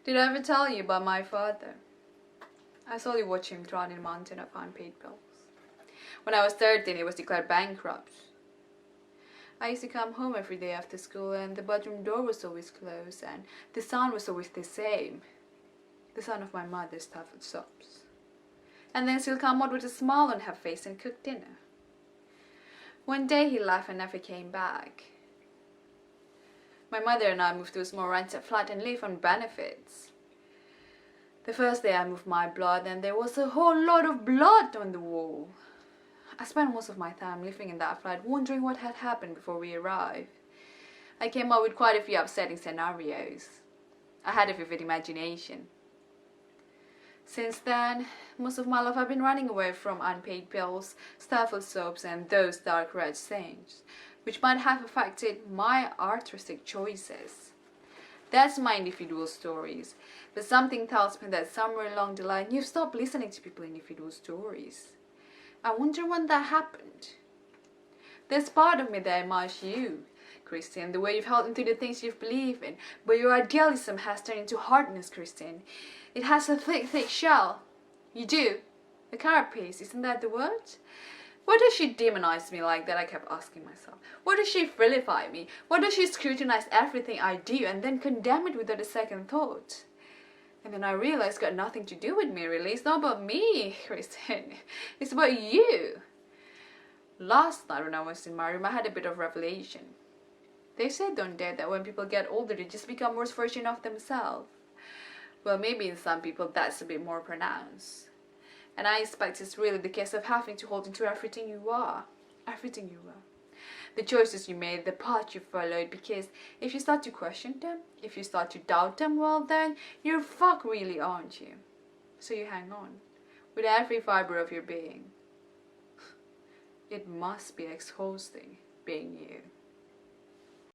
Did I ever tell you about my father? I slowly watched him drown in a mountain of unpaid bills. When I was 13, he was declared bankrupt. I used to come home every day after school and the bedroom door was always closed and the sound was always the same. The sound of my mother's stifled sobs. And then she'll come out with a smile on her face and cook dinner. One day he left and never came back. My mother and I moved to a small rented flat and live on benefits. The first day I moved my blood and there was a whole lot of blood on the wall. I spent most of my time living in that flat wondering what had happened before we arrived. I came up with quite a few upsetting scenarios. I had a vivid imagination. Since then, most of my life I've been running away from unpaid bills, stifled soaps and those dark red stains, which might have affected my artistic choices. That's my individual stories, but something tells me that somewhere along the line you've stopped listening to people's individual stories. I wonder when that happened. There's part of me that admires you, Christine, the way you've held into the things you've believed in, but your idealism has turned into hardness, Christine. It has a thick shell. You do. A carapace, isn't that the word? Why does she demonize me like that? I kept asking myself. Why does she vilify me? Why does she scrutinize everything I do and then condemn it without a second thought? And then I realized it's got nothing to do with me, really. It's not about me, Christine. It's about you. Last night when I was in my room, I had a bit of revelation. They say, don't they, that when people get older, they just become worse version of themselves. Well, maybe in some people that's a bit more pronounced. And I expect it's really the case of having to hold into everything you are. Everything you are. The choices you made, the path you followed, because if you start to question them, if you start to doubt them, well then, you're fucked really, aren't you? So you hang on, with every fiber of your being. It must be exhausting being you.